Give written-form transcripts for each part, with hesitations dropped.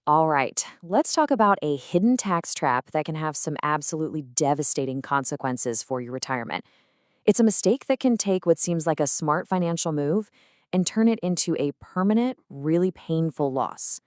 All right, let's talk about a hidden tax trap that can have some absolutely devastating consequences for your retirement. It's a mistake that can take what seems like a smart financial move and turn it into a permanent, really painful loss.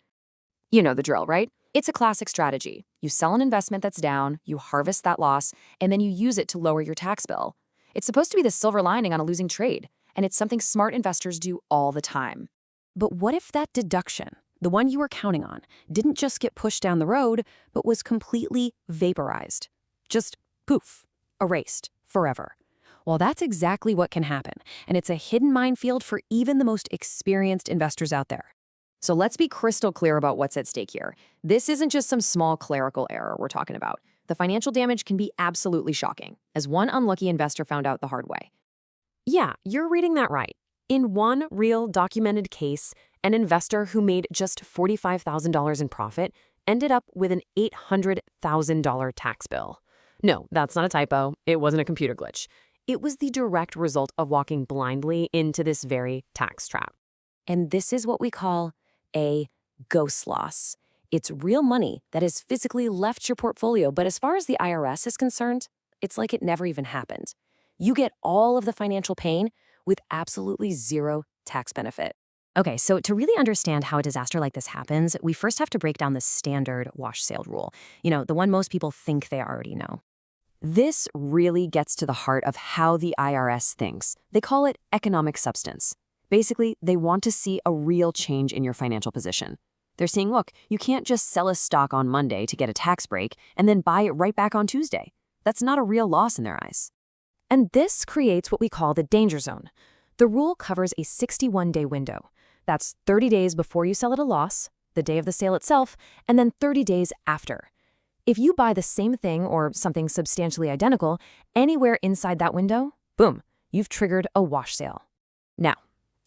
You know the drill, right? It's a classic strategy. You sell an investment that's down, you harvest that loss, and then you use it to lower your tax bill. It's supposed to be the silver lining on a losing trade, and it's something smart investors do all the time. But what if that deduction, the one you were counting on, didn't just get pushed down the road, but was completely vaporized? Just poof, erased forever. Well, that's exactly what can happen, and it's a hidden minefield for even the most experienced investors out there. So let's be crystal clear about what's at stake here. This isn't just some small clerical error we're talking about. The financial damage can be absolutely shocking, as one unlucky investor found out the hard way. Yeah, you're reading that right. In one real documented case, an investor who made just $45,000 in profit ended up with an $800,000 tax bill. No, that's not a typo. It wasn't a computer glitch. It was the direct result of walking blindly into this very tax trap. And this is what we call a ghost loss. It's real money that has physically left your portfolio, but as far as the IRS is concerned, it's like it never even happened. You get all of the financial pain with absolutely zero tax benefit. Okay, so to really understand how a disaster like this happens, we first have to break down the standard wash sale rule. The one most people think they already know. This really gets to the heart of how the IRS thinks. They call it economic substance. Basically, they want to see a real change in your financial position. They're saying, look, you can't just sell a stock on Monday to get a tax break and then buy it right back on Tuesday. That's not a real loss in their eyes. And this creates what we call the danger zone. The rule covers a 61-day window. That's 30 days before you sell at a loss, the day of the sale itself, and then 30 days after. If you buy the same thing or something substantially identical anywhere inside that window, boom, you've triggered a wash sale. Now,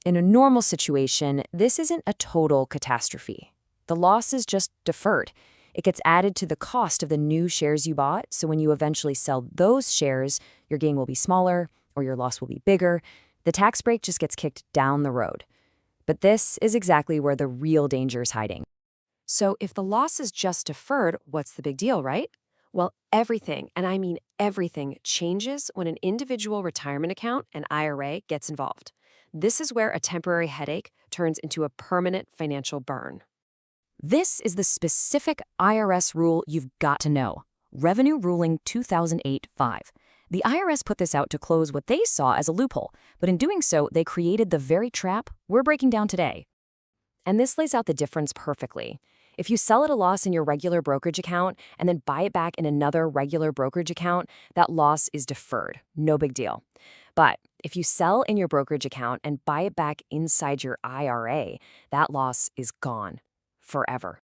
in a normal situation, this isn't a total catastrophe. The loss is just deferred. It gets added to the cost of the new shares you bought, so when you eventually sell those shares, your gain will be smaller or your loss will be bigger. The tax break just gets kicked down the road. But this is exactly where the real danger is hiding. So if the loss is just deferred, what's the big deal, right? Well, everything, and I mean everything, changes when an individual retirement account, an IRA, gets involved. This is where a temporary headache turns into a permanent financial burn. This is the specific IRS rule you've got to know. Revenue Ruling 2008-5. The IRS put this out to close what they saw as a loophole, but in doing so, they created the very trap we're breaking down today. And this lays out the difference perfectly. If you sell at a loss in your regular brokerage account and then buy it back in another regular brokerage account, that loss is deferred. No big deal. But if you sell in your brokerage account and buy it back inside your IRA, that loss is gone forever.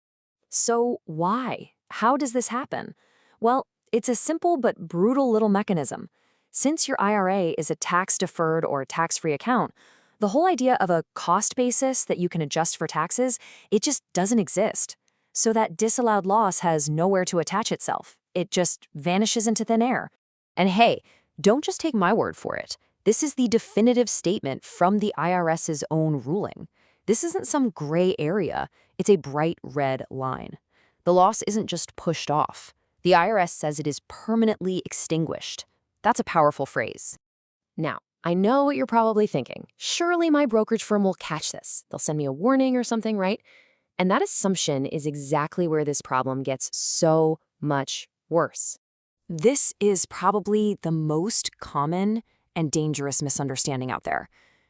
So why? How does this happen? Well, it's a simple but brutal little mechanism. Since your IRA is a tax-deferred or tax-free account, the whole idea of a cost basis that you can adjust for taxes, it just doesn't exist. So that disallowed loss has nowhere to attach itself. It just vanishes into thin air. And hey, don't just take my word for it. This is the definitive statement from the IRS's own ruling. This isn't some gray area. It's a bright red line. The loss isn't just pushed off. The IRS says it is permanently extinguished. That's a powerful phrase. Now, I know what you're probably thinking. Surely my brokerage firm will catch this. They'll send me a warning or something, right? And that assumption is exactly where this problem gets so much worse. This is probably the most common and dangerous misunderstanding out there.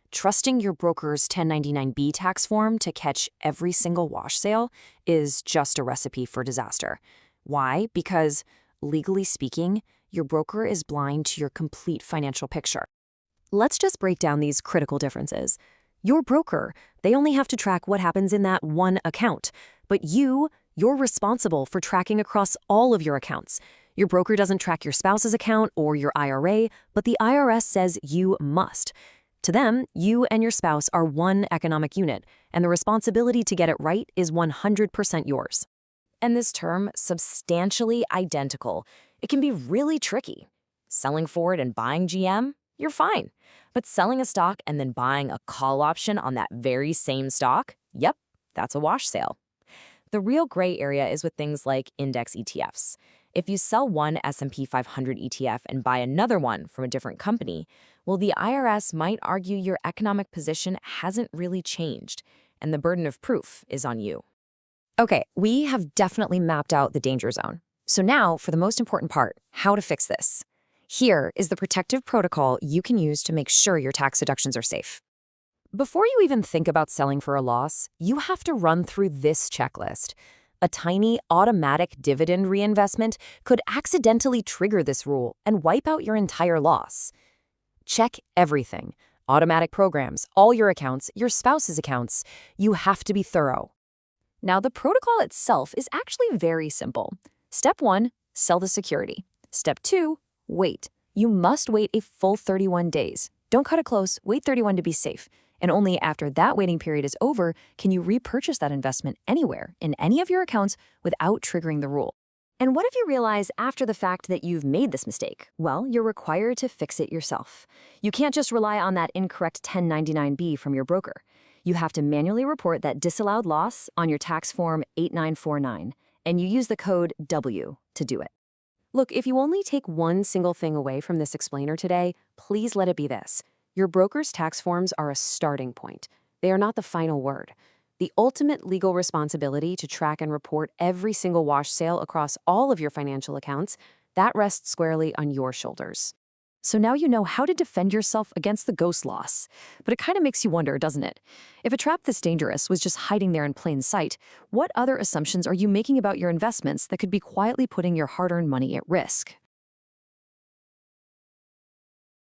Trusting your broker's 1099-B tax form to catch every single wash sale is just a recipe for disaster. Why? Because, legally speaking, your broker is blind to your complete financial picture. Let's just break down these critical differences. Your broker, they only have to track what happens in that one account. But you're responsible for tracking across all of your accounts. Your broker doesn't track your spouse's account or your IRA, but the IRS says you must. To them, you and your spouse are one economic unit, and the responsibility to get it right is 100% yours. And this term, substantially identical, it can be really tricky. Selling Ford and buying GM? You're fine. But selling a stock and then buying a call option on that very same stock? Yep, that's a wash sale. The real gray area is with things like index ETFs. If you sell one S&P 500 ETF and buy another one from a different company, well, the IRS might argue your economic position hasn't really changed, and the burden of proof is on you. Okay, we have definitely mapped out the danger zone. So now for the most important part, how to fix this. Here is the protective protocol you can use to make sure your tax deductions are safe. Before you even think about selling for a loss, you have to run through this checklist. A tiny automatic dividend reinvestment could accidentally trigger this rule and wipe out your entire loss. Check everything. Automatic programs, all your accounts, your spouse's accounts. You have to be thorough. Now, the protocol itself is actually very simple. Step 1, sell the security. Step 2, wait. You must wait a full 31 days. Don't cut it close, wait 31 to be safe. And only after that waiting period is over can you repurchase that investment anywhere in any of your accounts without triggering the rule. And what if you realize after the fact that you've made this mistake? Well, you're required to fix it yourself. You can't just rely on that incorrect 1099-B from your broker. You have to manually report that disallowed loss on your tax form 8949, and you use the code W to do it. Look, if you only take one single thing away from this explainer today, please let it be this. Your broker's tax forms are a starting point. They are not the final word. The ultimate legal responsibility to track and report every single wash sale across all of your financial accounts, that rests squarely on your shoulders. So now you know how to defend yourself against the ghost loss. But it kind of makes you wonder, doesn't it? If a trap this dangerous was just hiding there in plain sight, what other assumptions are you making about your investments that could be quietly putting your hard-earned money at risk?